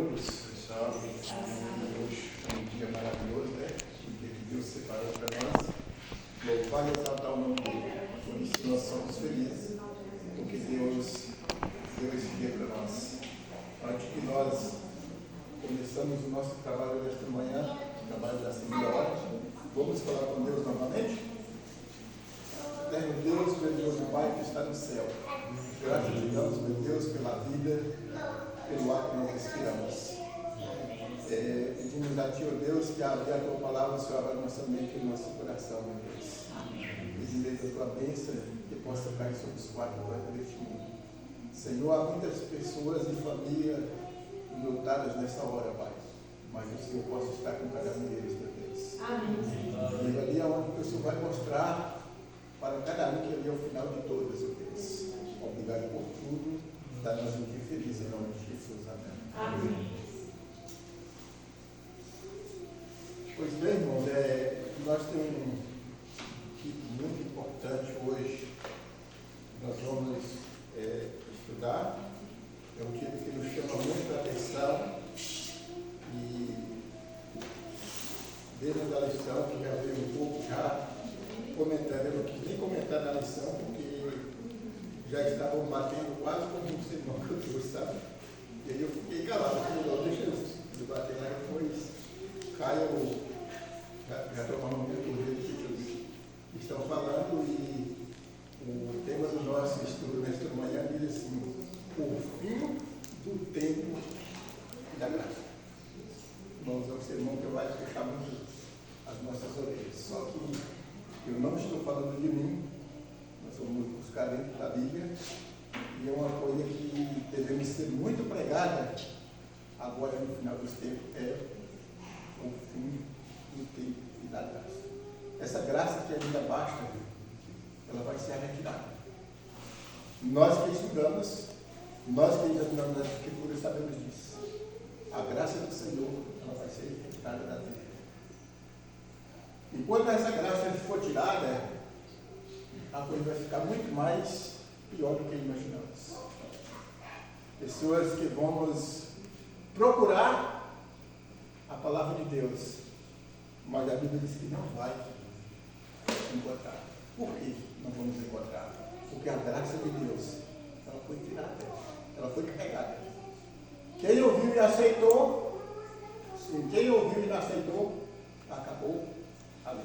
todos, pessoal. Hoje é um dia maravilhoso, né? Um dia que Deus separou para nós. Louvar e exaltar o nome dele. Por isso nós somos felizes, porque Deus deu esse dia para nós. Antes que nós começamos o nosso trabalho desta manhã, o trabalho da segunda hora, vamos falar com Deus novamente? Eterno Deus, grandioso Pai que está no céu, graças te damos, meu Deus, pela vida, pelo ar que nós respiramos. Pedimos a Ti, ó Deus, que abra a Tua palavra, Senhor, abra nossa mente e nosso coração, meu Deus. Pedimos a Tua bênção que possa cair sobre os quatro cantos deste mundo. Senhor, há muitas pessoas e famílias lutadas nessa hora, Pai, mas o Senhor possa estar com cada um deles, meu Deus. Amém. E ali é onde o Senhor vai mostrar para cada um que ali é o final de todas, meu Deus. Obrigado por tudo. Dá-nos um dia feliz em nome de Jesus. Amém. Amém. Pois bem, irmãos, nós temos um tipo muito importante hoje. Nós vamos estudar. É um tipo que nos chama muito a atenção. E desde a lição, que já veio um pouco já comentando, eu não quis nem comentar na lição, porque já estavam batendo quase como um sermão que eu trouxe, sabe? E aí eu fiquei calado, falei, deixa eu debater lá, depois Caio já tomamos muito o jeito que estão falando, e o tema do nosso estudo nesta manhã diz assim: o fim do tempo da graça. Irmãos, é um sermão que vai fechar muito as nossas orelhas, só que eu não estou falando de mim, nós vamos buscar dentro da Bíblia, e é uma coisa que devemos ser muito pregada agora no final dos tempos, é o fim do tempo e da graça. Essa graça que ainda basta, ela vai ser retirada. Nós que estudamos, nós que examinamos as Escrituras sabemos disso. A graça do Senhor, ela vai ser retirada da terra. E quando essa graça for tirada, a coisa vai ficar muito mais pior do que imaginamos. Pessoas que vamos procurar a palavra de Deus, mas a Bíblia diz que não vai encontrar. Por que não vamos encontrar? Porque a graça de Deus, ela foi tirada, ela foi carregada. Quem ouviu e aceitou, sim, quem ouviu e não aceitou, acabou ali.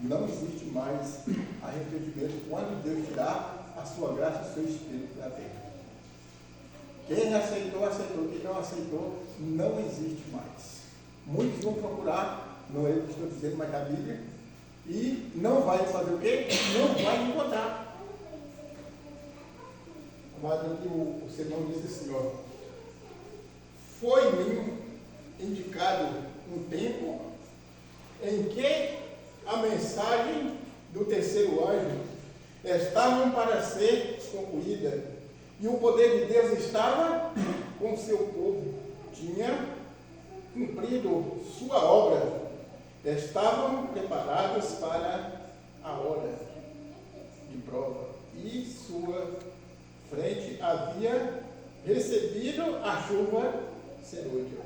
Não existe mais arrependimento quando Deus tirar a sua graça e o seu Espírito da terra. Quem aceitou, aceitou. Quem não aceitou, não existe mais. Muitos vão procurar, não é eu que estou dizendo, mas a Bíblia, e não vai fazer o quê? Não vai encontrar. Mas aqui o sermão diz assim, ó: foi-me indicado um tempo em que a mensagem do terceiro anjo estava para ser concluída, e o poder de Deus estava com o seu povo, tinha cumprido sua obra, estavam preparados para a hora de prova, e sua frente havia recebido a chuva serôdia,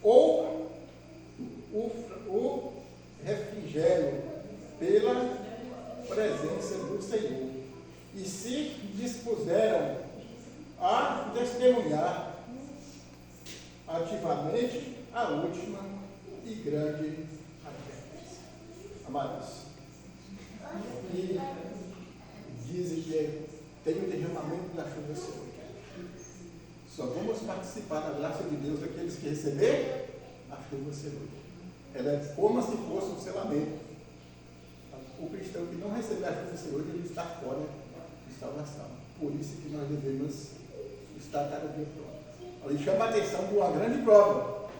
ou o refrigério pela presença do Senhor, e se dispuseram a testemunhar ativamente a última e grande advertência. Amados, aqui dizem que tem o derramamento da chuva serôdia. Só vamos participar da graça de Deus aqueles que receber a chuva serôdia. Ela é como se fosse um selamento. O cristão que não receber a chuva serôdia, ele está fora de salvação. Por isso que nós devemos estar cada dia pronto. Ele chama a atenção de uma grande prova.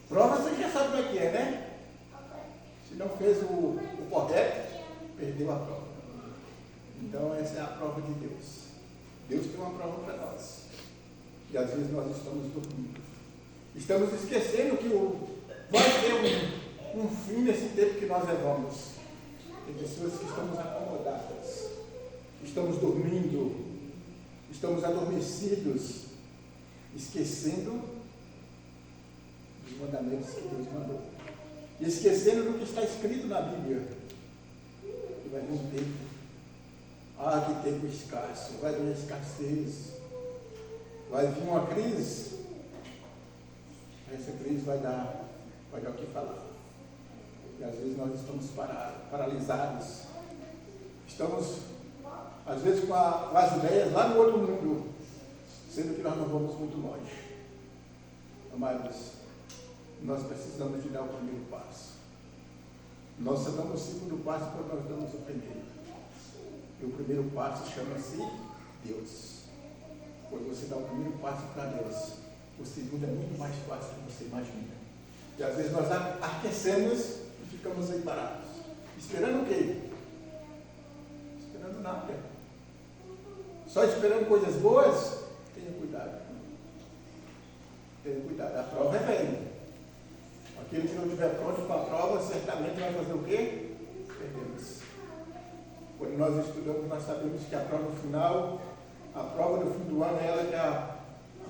Prova você já sabe como é que é, né? Se não fez o correto, perdeu a prova. Então essa é a prova de Deus. Deus tem uma prova para nós. E às vezes nós estamos dormindo. Estamos esquecendo que vai ter um fim nesse tempo que nós levamos. Tem pessoas que estamos acomodadas, estamos dormindo, estamos adormecidos, esquecendo os mandamentos que Deus mandou. E esquecendo do que está escrito na Bíblia. E vai vir um tempo. Que tempo escasso. Vai vir escassez. Vai vir uma crise. Essa crise vai dar o que falar. E às vezes nós estamos paralisados. Estamos, às vezes, com as ideias lá no outro mundo, sendo que nós não vamos muito longe. Amados, nós precisamos de dar o primeiro passo. Nós só damos o segundo passo quando nós damos o primeiro. E o primeiro passo chama-se Deus. Quando você dá o primeiro passo para Deus, o segundo é muito mais fácil do que você imagina. E às vezes nós aquecemos e ficamos aí parados. Esperando o quê? Esperando nada. Só esperando coisas boas? Tenha cuidado. Tenha cuidado. A prova é velha. Aquele que não estiver pronto para a prova, certamente vai fazer o quê? Perdemos. Quando nós estudamos, nós sabemos que a prova final, a prova do fim do ano é ela que é a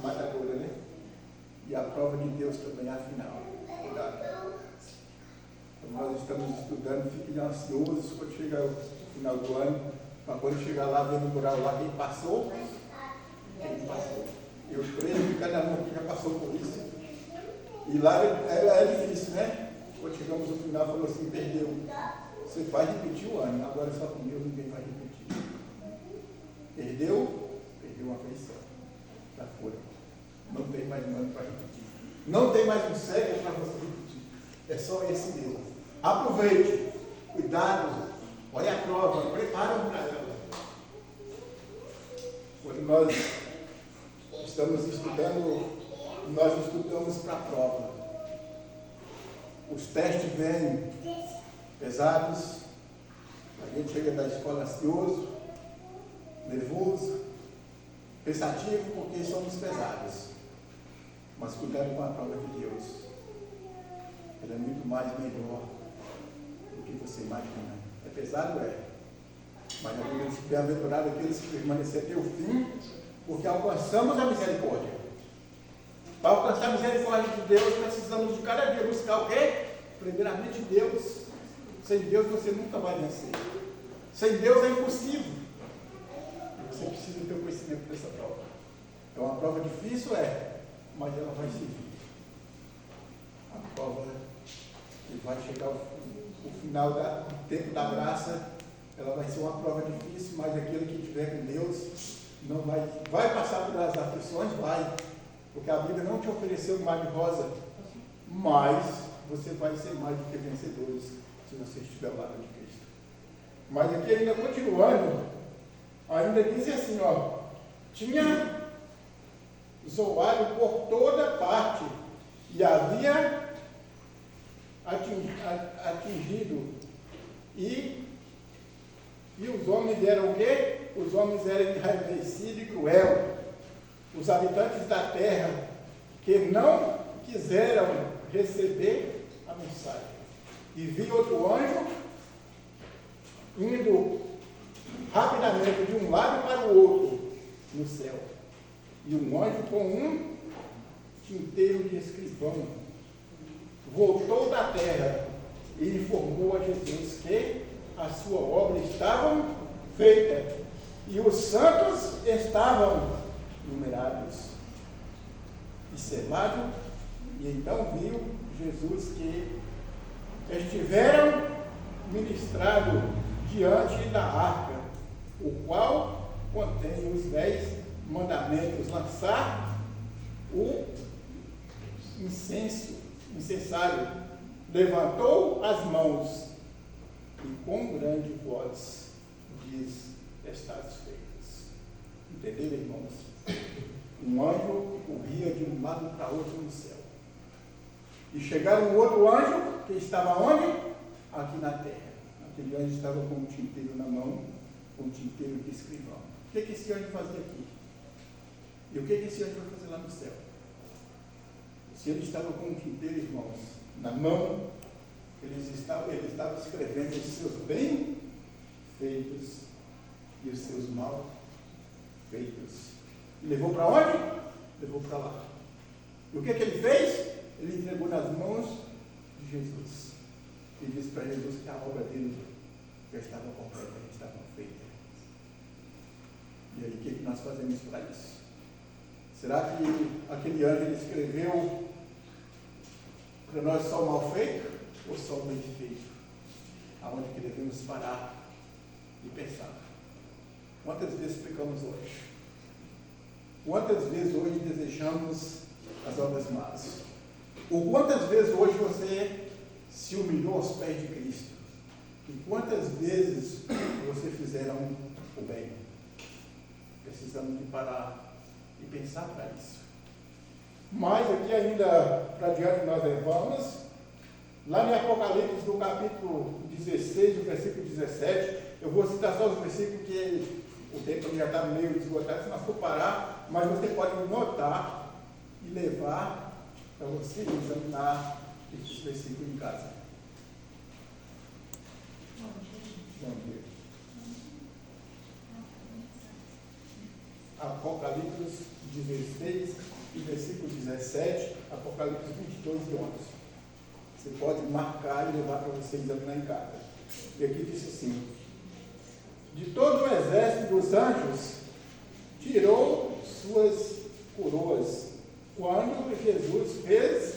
matadora, né? E a prova de Deus também é a final. Cuidado. Quando nós estamos estudando, fiquem ansiosos quando chega o final do ano, para quando chegar lá, ver no mural lá quem passou. Quem passou. Eu creio que cada um aqui já passou por isso. E lá é difícil, né? Quando chegamos no final, falou assim, perdeu. Você vai repetir o ano, agora só com Deus ninguém vai repetir. Perdeu uma vez só. Já foi. Não tem mais um ano para repetir. Não tem mais um século para você repetir. É só esse mesmo. Aproveite. Cuidado. Olha a prova. Prepara para ela. Quando nós estamos estudando, nós estudamos para a prova. Os testes vêm pesados. A gente chega da escola ansioso, nervoso, pensativo, porque somos pesados. Mas cuidado com a prova de Deus. Ela é muito mais melhor do que você imagina. É pesado? É. Mas a Bíblia diz que bem-aventurado aqueles que permaneceram até o fim, porque alcançamos a misericórdia. Para alcançar a misericórdia de Deus, precisamos de cada dia buscar o quê? Primeiramente Deus. Sem Deus você nunca vai vencer. Sem Deus é impossível. Você precisa ter o conhecimento dessa prova. É uma prova difícil, mas ela vai servir. A prova que vai chegar ao final do tempo da graça, ela vai ser uma prova difícil, mas aquele que estiver com Deus não vai passar por as aflições, vai, porque a Bíblia não te ofereceu um mar de rosa, mas você vai ser mais do que vencedores se você estiver ao lado de Cristo. Mas aqui ainda continuando, ainda diz assim, tinha zoado por toda parte e havia atingido e os homens eram o quê? Os homens eram enraivecidos e cruel. Os habitantes da terra que não quiseram receber a mensagem. E vi outro anjo indo rapidamente de um lado para o outro no céu. E um anjo com um tinteiro de escrivão voltou da terra e informou a Jesus que a sua obra estava feita e os santos estavam numerados e selados. E então viu Jesus que estiveram ministrado diante da arca, o qual contém os 10 mandamentos, lançar o incensário, levantou as mãos e com grande voz diz: estás feitos. Entenderam, irmãos? Um anjo corria de um lado para outro no céu. E chegaram um outro anjo que estava onde? Aqui na terra. Aquele anjo estava com um tinteiro na mão, com um tinteiro de escrivão. O que esse anjo fazia aqui? E o que esse anjo vai fazer lá no céu? Se ele estava com um tinteiro, irmãos, na mão, ele estava escrevendo os seus bem feitos e os seus mal feitos. E levou para onde? Levou para lá. E o que ele fez? Ele entregou nas mãos de Jesus. E disse para Jesus que a obra dele já estava completa, já estava feita. E aí, o que nós fazemos para isso? Será que aquele anjo ele escreveu para nós só o mal feito ou só o bem feito? Aonde que devemos parar e pensar? Quantas vezes pecamos hoje? Quantas vezes hoje desejamos as obras más? Ou quantas vezes hoje você se humilhou aos pés de Cristo? E quantas vezes você fizeram o bem? Precisamos de parar e pensar para isso. Mas aqui ainda, para diante nós levamos, lá em Apocalipse, no capítulo 16, no versículo 17, eu vou citar só os versículos que o tempo já está meio esgotado, se nós for parar, mas você pode notar e levar para você examinar esses versículos em casa. Vamos ver. Apocalipse 16 e versículo 17, Apocalipse 22 e 11. Você pode marcar e levar para você examinar em casa. E aqui diz assim: de todo o exército dos anjos, tirou suas coroas, quando Jesus fez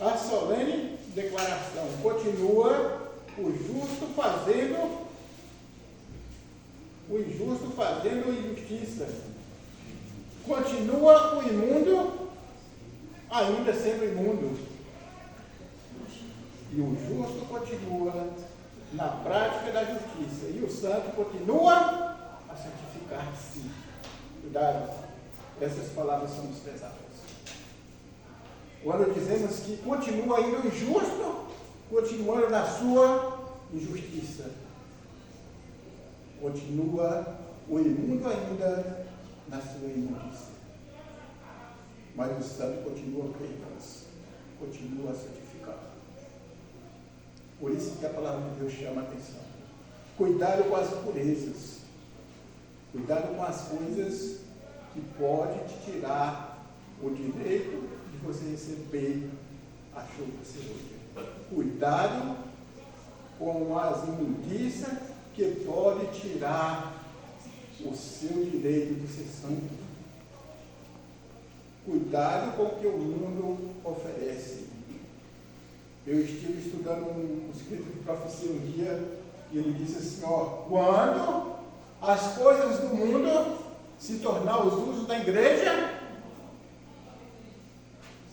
a solene declaração: continua o injusto fazendo injustiça, continua o imundo ainda sendo imundo, e o justo continua na prática da justiça, e o santo continua a santificar-se. Cuidado, essas palavras são desprezadas. Quando dizemos que continua ainda o injusto, continuando na sua injustiça, continua o imundo ainda na sua imundícia, mas o santo continua a Deus, continua a santificar. Por isso que a palavra de Deus chama a atenção. Cuidado com as impurezas. Cuidado com as coisas que podem te tirar o direito de você receber a chuva que você hoje. Cuidado com as imundícias que podem tirar o seu direito de ser santo. Cuidado com o que o mundo oferece. Eu estive estudando um escrito de profecia um dia, e ele disse assim, quando as coisas do mundo se tornar os usos da igreja,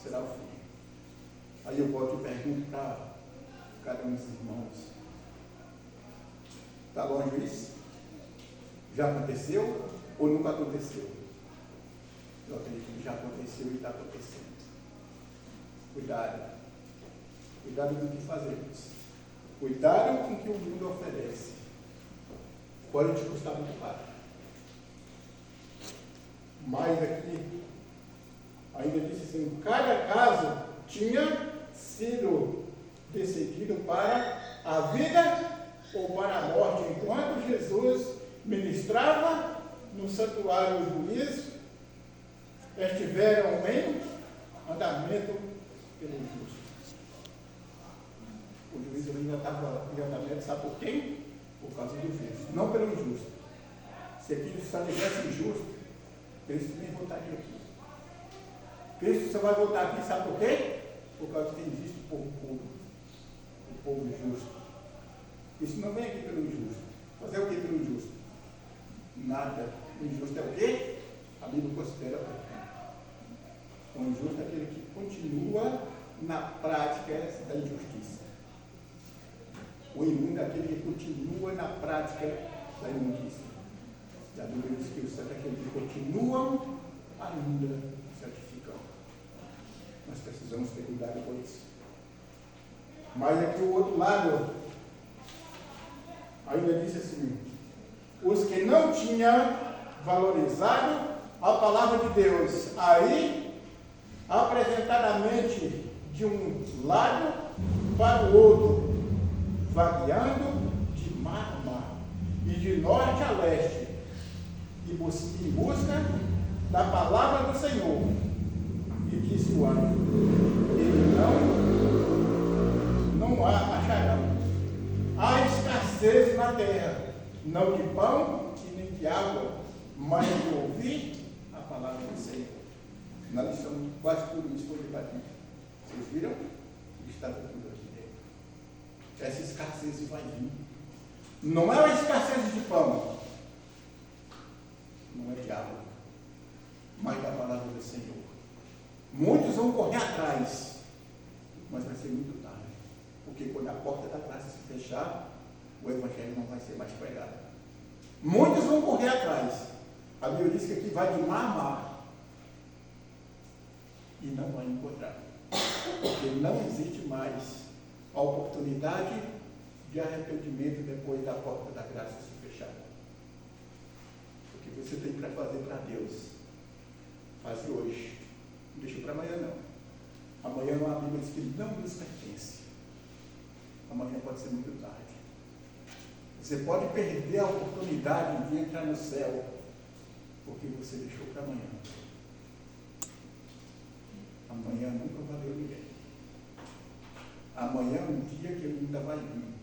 será o fim. Aí eu volto e pergunto para cada um dos irmãos: está longe isso? Já aconteceu ou nunca aconteceu? Eu acredito que já aconteceu e está acontecendo. Cuidado. Cuidado com o que fazemos. Cuidado com o que o mundo oferece. Pode te custar muito caro. Mas aqui, ainda disse assim, cada caso tinha sido decidido para a vida ou para a morte. Enquanto Jesus ministrava no santuário do juízo, estiveram em andamento pelo justo. O juiz ainda estava em andamento, sabe por quem? Por causa do justo, não pelo injusto. Se aqui só tivesse injusto, Cristo nem voltaria aqui. Cristo só vai voltar aqui, sabe por quê? Por causa que existe o povo puro, o povo justo. Isso não vem aqui pelo injusto. Fazer o que pelo injusto? Nada. O injusto é o quê? A Bíblia considera pecado. O injusto é aquele que continua na prática da injustiça. O imundo é aquele que continua na prática da imundícia. A Bíblia diz que o santo é aquele que continuam ainda santificando. Nós precisamos ter cuidado com isso. Mas aqui o outro lado, ainda disse assim, os que não tinham valorizado a palavra de Deus, aí, apresentadamente de um lado para o outro, vagueando de mar a mar, e de norte a leste, em busca da palavra do Senhor, e que disse o anjo, ele não acharão. Há escassez na terra, não de pão e nem de água, mas de ouvir a palavra do Senhor. Na lição, quase tudo isso foi debatido. Vocês viram? Estava tudo aqui dentro. Essa escassez vai vir. Não é uma escassez de pão, não é de água, mas da palavra do Senhor. Muitos vão correr atrás, mas vai ser muito tarde. Porque quando a porta da graça se fechar, o Evangelho não vai ser mais pregado. Muitos vão correr atrás. A Bíblia diz que aqui vai de mar a mar. E não vai encontrar. Porque não existe mais a oportunidade de arrependimento depois da porta da graça se fechar. O que você tem para fazer para Deus, faze hoje. Não deixa para amanhã não. Amanhã a Bíblia diz que não nos pertence. Amanhã pode ser muito tarde. Você pode perder a oportunidade de entrar no céu, porque você deixou para amanhã. Amanhã nunca valeu ninguém. Amanhã é um dia que ele ainda vai vir.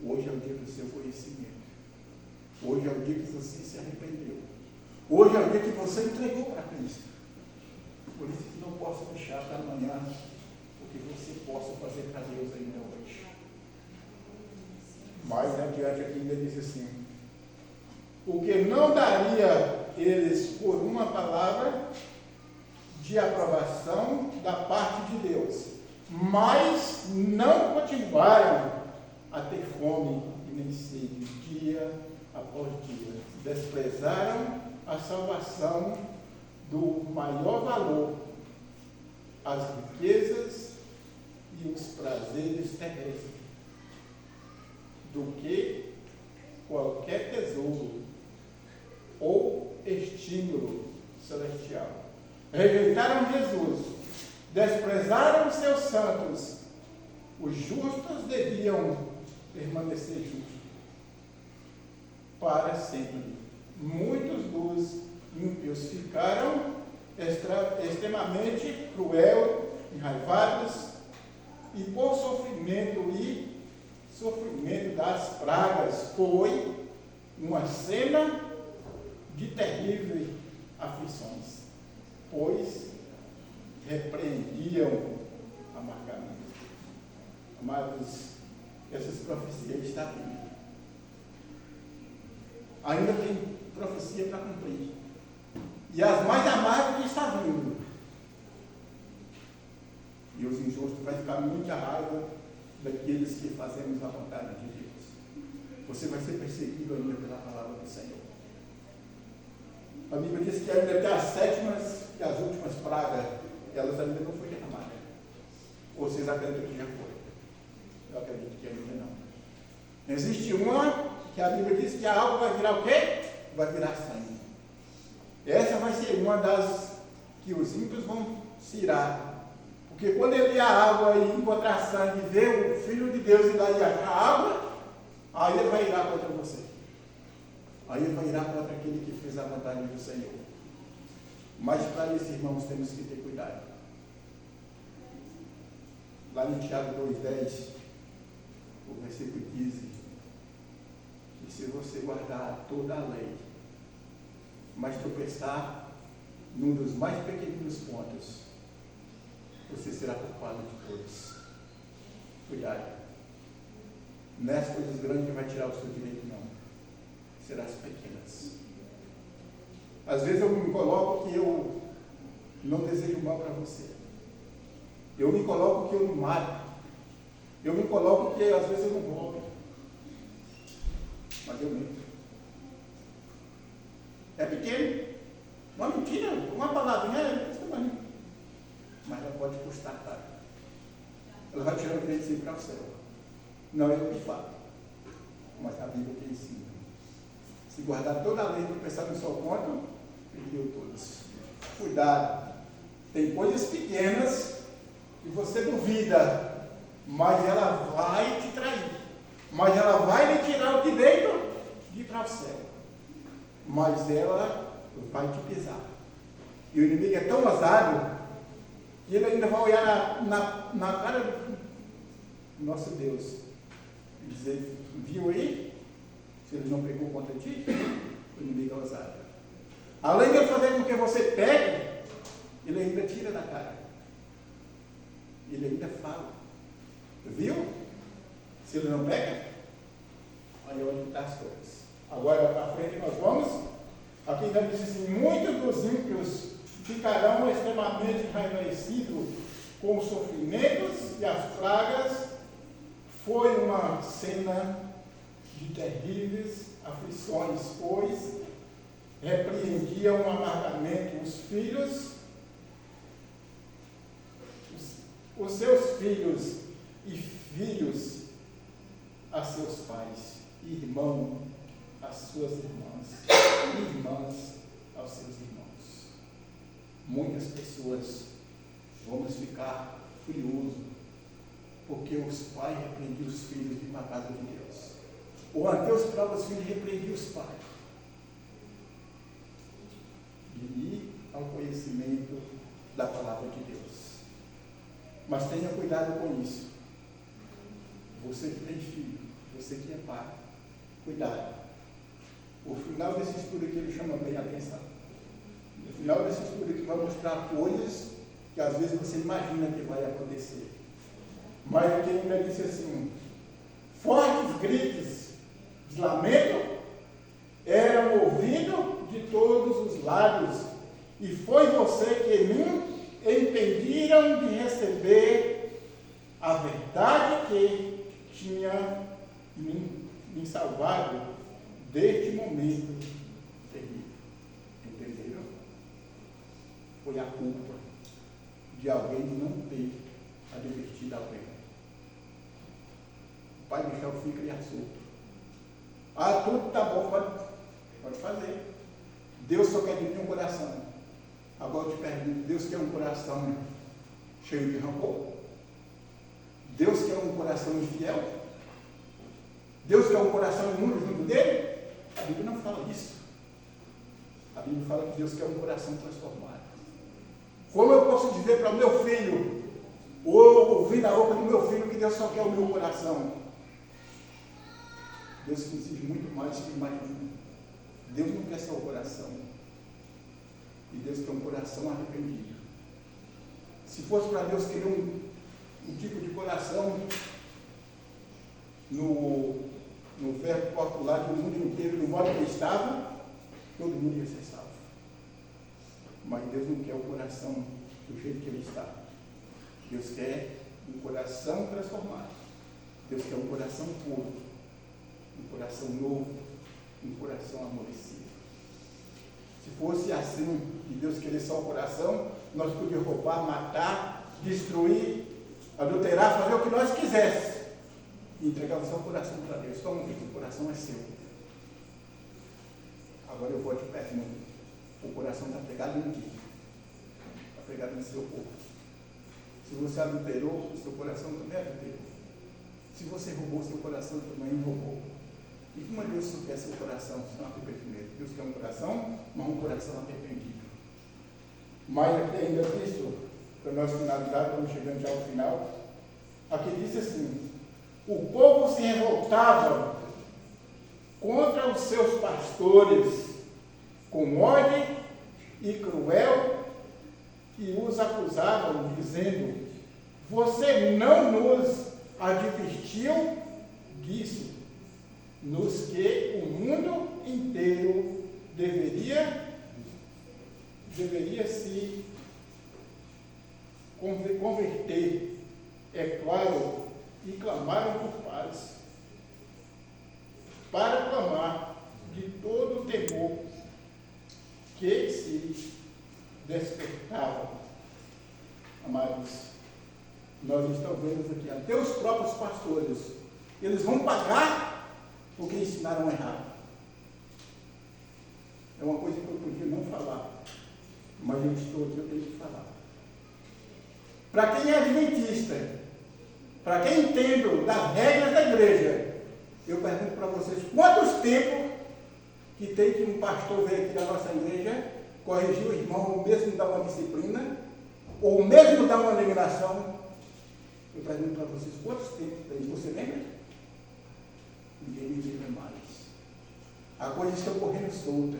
Hoje é o dia do seu conhecimento. Hoje é o dia que você se arrependeu. Hoje é o dia que você entregou para Cristo. Por isso que não posso deixar para amanhã o que você possa fazer para Deus ainda hoje. Mais adiante aqui ainda diz assim: o que não daria eles por uma palavra de aprovação da parte de Deus, mas não continuaram a ter fome e nem sede dia após dia. Desprezaram a salvação do maior valor, as riquezas e os prazeres terrestres, do que qualquer tesouro ou estímulo celestial. Rejeitaram Jesus, desprezaram os seus santos. Os justos deviam permanecer justos para sempre. Muitos dos ímpios ficaram extremamente cruel, enraivados, e por sofrimento das pragas foi uma cena de terríveis aflições, pois repreendiam amargamente. Amados, essas profecias estão vindo. Ainda tem profecia para cumprir. E as mais amargas que está vindo. E os injustos vai ficar muita raiva daqueles que fazemos a vontade de Deus. Você vai ser perseguido ainda pela palavra do Senhor. A Bíblia diz que ainda até as sétimas e as últimas pragas, elas ainda não foram derramadas. Ou vocês acreditam que já foi? Eu acredito que ainda não. Existe uma que a Bíblia diz que a água vai virar o quê? Vai virar sangue. Essa vai ser uma das que os ímpios vão se irar. Porque quando ele ir a água e encontrar sangue, ver o Filho de Deus e lá e achar água, aí ele vai irar contra você. Aí ele vai irar contra aquele que fez a vontade do Senhor. Mas para isso, irmãos, temos que ter cuidado. Lá em Tiago 2,10, o versículo 15, que se você guardar toda a lei, mas tropeçar num dos mais pequeninos pontos, você será culpado de todos. Cuidado. Não é as coisas grandes que vai tirar o seu direito, não. Serão as pequenas. Às vezes eu me coloco que eu não desejo mal para você. Eu me coloco que eu não mato. Eu me coloco que às vezes eu não roubo. Mas eu minto. É pequeno? Uma mentira, uma palavrinha, mas ela pode custar caro. Ela vai tirar o direito de ir para o céu. Não é o que falo, mas a Bíblia tem ensino. Se guardar toda a lei e pensar no seu ponto, perdeu todos. Cuidado. Tem coisas pequenas que você duvida, mas ela vai te trair. Mas ela vai lhe tirar o direito de ir para o céu. Mas ela vai te pisar. E o inimigo é tão ousado E ele ainda vai olhar na cara do nosso Deus e dizer, viu aí? Se ele não pegou contra ti, o inimigo é ousado. Além de ele fazer com que você pegue, ele ainda tira da cara. Ele ainda fala. Viu? Se ele não pega, olha onde está as coisas. Agora para frente nós vamos. Aqui já diz assim, muitos dos ímpios ficarão extremamente enraivecidos com os sofrimentos e as pragas. Foi uma cena de terríveis aflições, pois repreendiam amargamente os filhos, os seus filhos e filhos a seus pais, irmão às suas irmãs, irmãs aos seus irmãos. Muitas pessoas vamos ficar furiosos porque os pais repreendiam os filhos de uma casa de Deus, ou até os próprios filhos repreendiam os pais, de ir ao conhecimento da palavra de Deus. Mas tenha cuidado com isso. Você que tem filho, você que é pai, cuidado. O final desse estudo aqui ele chama bem a atenção. O final desse estudo aqui vai mostrar coisas que às vezes você imagina que vai acontecer. Mas aqui ainda disse assim, fortes gritos de lamento eram ouvidos de todos os lados, e foi você que me impediram de receber a verdade que tinha me salvado deste momento terrível. Entenderam? Foi a culpa de alguém não ter advertido alguém. O pai deixar o filho criar solto. Ah, tudo está bom, pode fazer. Deus só quer de mim um coração. Agora eu te pergunto, Deus quer um coração cheio de rancor? Deus quer um coração infiel? Deus quer um coração imundo junto dele? A Bíblia não fala isso. A Bíblia fala que Deus quer um coração transformado. Como eu posso dizer para o meu filho, ou ouvir na boca do meu filho, que Deus só quer o meu coração? Deus exige muito mais que imagina. Deus não quer só o coração. E Deus quer um coração arrependido. Se fosse para Deus querer um tipo de coração no verbo popular do mundo inteiro, no modo que estava, todo mundo ia ser salvo. Mas Deus não quer o coração do jeito que ele está. Deus quer um coração transformado. Deus quer um coração puro, um coração novo, um coração amorecido. Se fosse assim, e Deus querer só o coração, nós podíamos roubar, matar, destruir, adulterar, fazer o que nós quiséssemos. E entregar só o coração para Deus. Toma, o coração é seu. Agora eu vou te perguntar. O coração está pegado em ti. Está pegado no seu corpo. Se você adulterou, o seu coração também adulterou. Se você roubou, seu coração também roubou. E como Deus só quer seu coração, se não arrependimento? Deus quer um coração, mas um coração arrependido. Mas ainda isso, para nós finalizar, estamos chegando já ao final. Aqui diz assim, o povo se revoltava contra os seus pastores com ódio e cruel, e os acusavam, dizendo, você não nos advertiu disso, nos que o mundo inteiro deveria se converter, é claro, e clamaram por paz, para clamar de todo o temor que se despertava. Amados, nós estamos vendo aqui, até os próprios pastores, eles vão pagar porque ensinaram errado. É uma coisa que eu podia não falar, mas eu estou aqui, eu tenho que falar. Para quem é adventista, para quem entende das regras da igreja, eu pergunto para vocês, quantos tempos que tem que um pastor veio aqui da nossa igreja, corrigir o irmão, mesmo dar uma disciplina, ou mesmo dar uma eliminação, eu pergunto para vocês, quantos tempos tem? Você lembra? Ninguém me lembra mais. A coisa está correndo solta.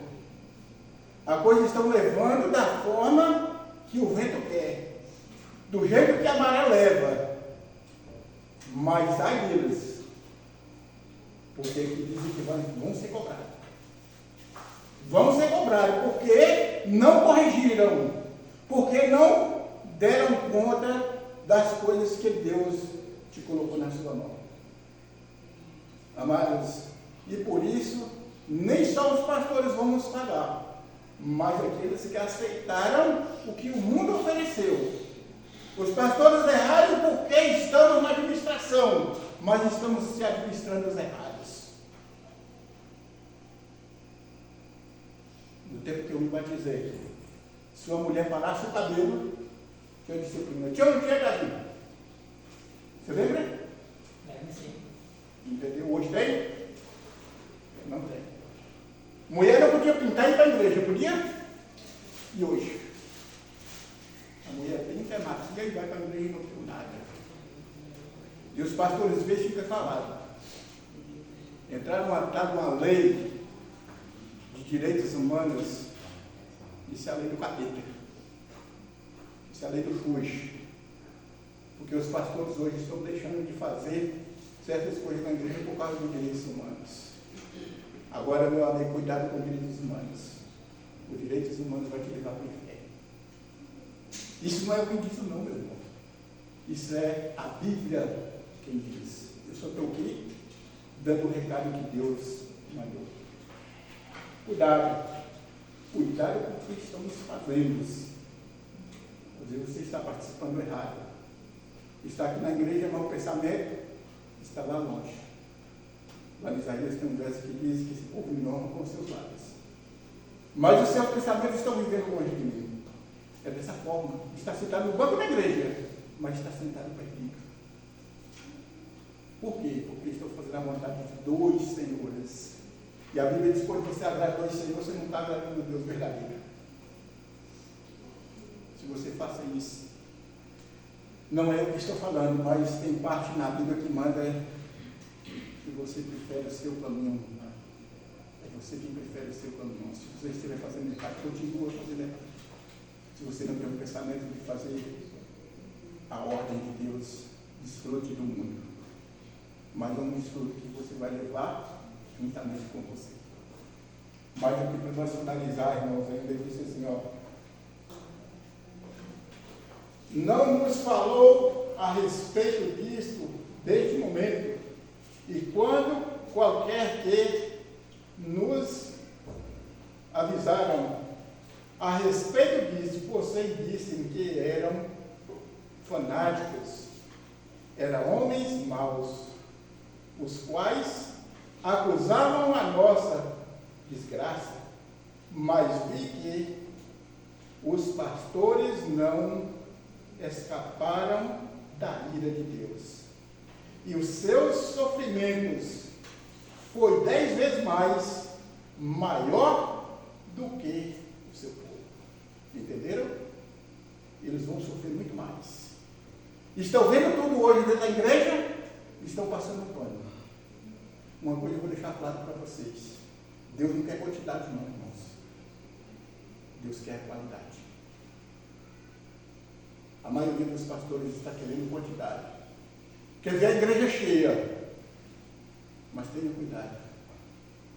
A coisa está levando da forma que o vento quer, do jeito que a maré leva. Mas há deles, porque aqui dizem que vão ser cobrados. Vão ser cobrados, porque não corrigiram, porque não deram conta das coisas que Deus te colocou na sua mão. Amados, e por isso, nem só os pastores vão nos pagar, mas aqueles que aceitaram o que o mundo ofereceu. Os pastores erraram porque estamos na administração, mas estamos se administrando os errados. No tempo que eu me batizei, se uma mulher parasse o cabelo, tinha disciplina. Tinha ou não tinha, Davi? Você lembra? Lembro, sim. Entendeu? Hoje tem? Não tem. Mulher não podia pintar e ir para a igreja, podia? E hoje? A mulher pinta, é macia e vai para a igreja e não tem nada. E os pastores às vezes ficam falando. Entraram uma lei de direitos humanos, isso é a lei do capeta. Isso é a lei do fujo. Porque os pastores hoje estão deixando de fazer certas coisas na igreja por causa dos direitos humanos. Agora, meu amigo, cuidado com os direitos humanos. Os direitos humanos vão te levar para o inferno. Isso não é o que diz, não, meu irmão. Isso é a Bíblia quem diz. Eu só estou aqui dando o recado que Deus mandou. Cuidado. Cuidado com o que estamos fazendo. Às vezes você está participando errado. Está aqui na igreja, mas o pensamento está lá longe. Lá em Isaías tem um verso que diz que esse povo me honra com os seus lábios. Mas os seus pensamentos estão vivendo longe de mim. É dessa forma. Está sentado no banco da igreja, mas está sentado perdido. Por quê? Porque estou fazendo a vontade de dois senhores. E a Bíblia diz que quando você agradar dois senhores, você não está agradando a Deus verdadeiro. Se você faça isso, não é o que estou falando, mas tem parte na Bíblia que manda que você prefere o seu caminho. É você quem prefere o seu caminho. Se você estiver fazendo errado, continua fazendo errado. Se você não tem um pensamento de fazer a ordem de Deus, desfrute do mundo. Mas é um desfrute que você vai levar juntamente com você. Mas aqui para nós finalizar, irmãos, ainda disse assim, ó. Não nos falou a respeito disto desde o momento. E quando qualquer que nos avisaram a respeito disso, vocês disseram que eram fanáticos, eram homens maus, os quais acusavam a nossa desgraça, mas vi que os pastores não escaparam da ira de Deus. E os seus sofrimentos foi 10 vezes mais maior do que o seu povo. Entenderam? Eles vão sofrer muito mais. Estão vendo tudo hoje dentro da igreja? Estão passando pano. Uma coisa eu vou deixar claro para vocês. Deus não quer quantidade não, irmãos. Deus quer qualidade. A maioria dos pastores está querendo quantidade. Quer ver a igreja cheia. Mas tenha cuidado.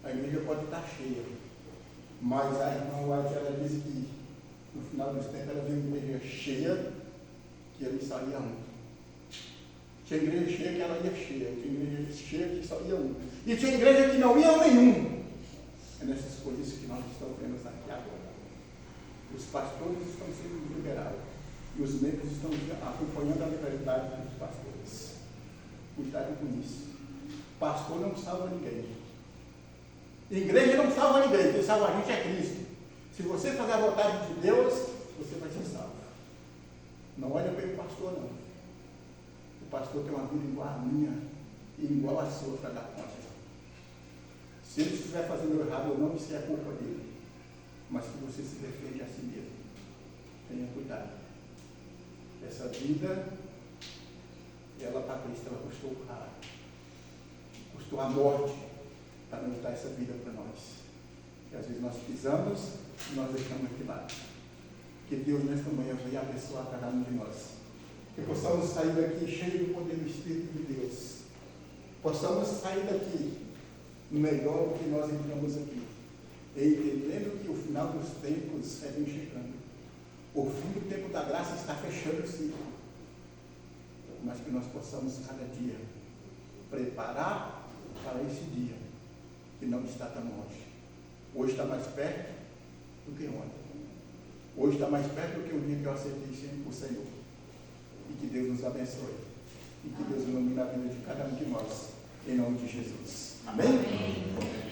A igreja pode estar cheia. Mas a irmã White, ela diz que no final dos tempos ela viu uma igreja cheia, que ali só ia um. Tinha igreja cheia que ela ia cheia. Tinha igreja cheia que só ia um. E tinha igreja que não ia nenhum. É nessas coisas que nós estamos vendo aqui agora. Os pastores estão sendo liberados. E os membros estão acompanhando a liberdade dos pastores. Cuidado com isso. Pastor não salva ninguém. Igreja não salva ninguém. Quem salva a gente é Cristo. Se você fazer a vontade de Deus, você vai ser salvo. Não olha pelo pastor, não. O pastor tem uma vida igual a minha e igual a sua para dar conta. Se ele estiver fazendo errado ou não, isso é culpa dele. Mas que você se defende a si mesmo. Tenha cuidado. Essa vida, ela, Patrícia, ela custou a morte para nos dar essa vida para nós. E às vezes nós pisamos e nós deixamos de lado. Que Deus nesta manhã venha abençoar cada um de nós. Que possamos sair daqui cheios do poder do Espírito de Deus. Possamos sair daqui melhor do que nós entramos aqui. E entendendo que o final dos tempos é bem chegando. O fim do tempo da graça está fechando o ciclo. Mas que nós possamos cada dia preparar para esse dia que não está tão longe. Hoje está mais perto do que ontem. Hoje está mais perto do que o dia que eu aceitei o Senhor. E que Deus nos abençoe. E que Deus ilumine a vida de cada um de nós. Em nome de Jesus. Amém? Amém.